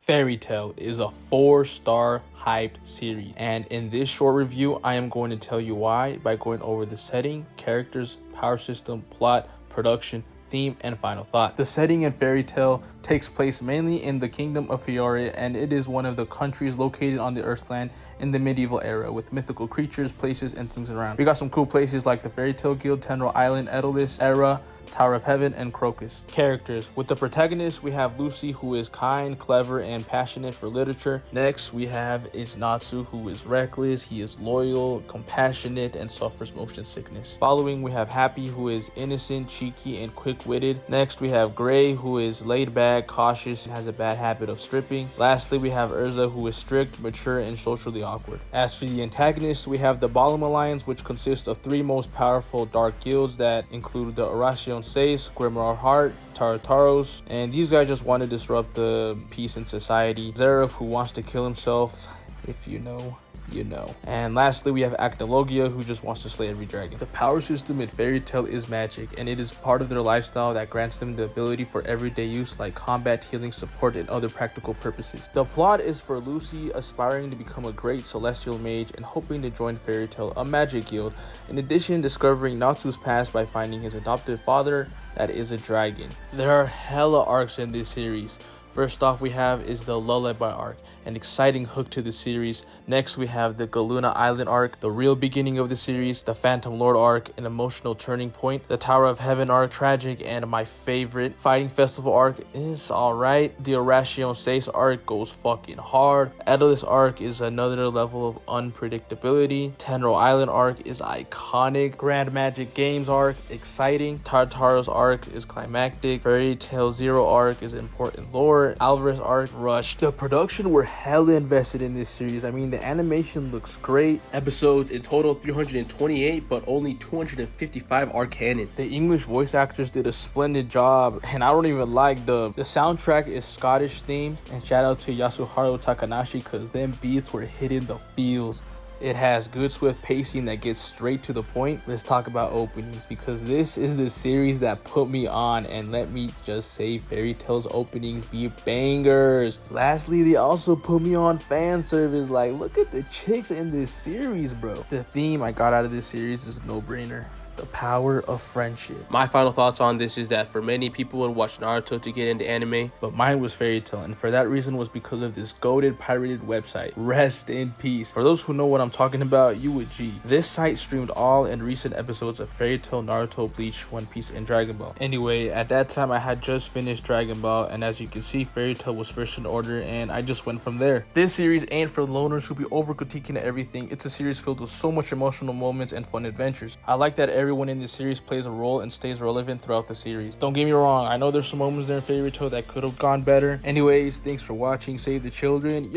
Fairy Tail is a 4-star hyped series, and in this short review I am going to tell you why by going over the setting, characters, power system, plot, production, theme, and final thought. The setting in Fairy Tail takes place mainly in the Kingdom of Fioria, and it is one of the countries located on the Earthland in the medieval era with mythical creatures, places, and things around. We got some cool places like the Fairy Tail Guild, Tenril Island, Edolis, Era, Tower of Heaven, and Crocus. Characters. With the protagonist, we have Lucy, who is kind, clever, and passionate for literature. Next, we have Natsu, who is reckless, he is loyal, compassionate, and suffers motion sickness. Following, we have Happy, who is innocent, cheeky, and quick-witted. Next, we have Gray, who is laid back, cautious, and has a bad habit of stripping. Lastly, we have Urza, who is strict, mature, and socially awkward. As for the antagonists, we have the Balam Alliance, which consists of 3 most powerful dark guilds that include the Oración Seis, Grimoire Heart, Tartaros, and these guys just want to disrupt the peace in society. Zeref, who wants to kill himself. If you know, you know. And lastly, we have Acnologia, who just wants to slay every dragon. The power system in Fairy Tail is magic, and it is part of their lifestyle that grants them the ability for everyday use like combat, healing, support, and other practical purposes. The plot is for Lucy aspiring to become a great celestial mage and hoping to join Fairy Tail, a magic guild. In addition, discovering Natsu's past by finding his adopted father that is a dragon. There are hella arcs in this series. First off, we have is the Lullaby arc, an exciting hook to the series. Next, we have the Galuna Island arc, the real beginning of the series. The Phantom Lord arc, an emotional turning point. The Tower of Heaven arc, tragic, and my favorite. Fighting Festival arc is alright. The Oración Seis arc goes fucking hard. Edolis arc is another level of unpredictability. Tenril Island arc is iconic. Grand Magic Games arc, exciting. Tartaros arc is climactic. Fairy Tail Zero arc is important lore. Alvarez arc, rushed. The production were hella invested in this series. I mean, the animation looks great. Episodes in total 328, but only 255 are canon. The English voice actors did a splendid job, and I don't even like the soundtrack is Scottish themed. And shout out to Yasuharu Takanashi, because them beats were hitting the feels. It has good swift pacing that gets straight to the point. Let's talk about openings, because this is the series that put me on, and let me just say Fairy Tail's openings be bangers. Lastly, they also put me on fan service. Like, look at the chicks in this series, bro. The theme I got out of this series is no brainer. The power of friendship. My final thoughts on this is that for many people would watch Naruto to get into anime, but mine was Fairy Tail, and for that reason was because of this goated pirated website. Rest in peace. For those who know what I'm talking about, you would G. This site streamed all and recent episodes of Fairy Tail, Naruto, Bleach, One Piece, and Dragon Ball. Anyway, at that time I had just finished Dragon Ball, and as you can see, Fairy Tail was first in order, and I just went from there. This series ain't for loners who be over critiquing everything. It's a series filled with so much emotional moments and fun adventures. I like that everyone in this series plays a role and stays relevant throughout the series. Don't get me wrong, I know there's some moments there in Fairy Tail that could have gone better. Anyways, thanks for watching. Save the children.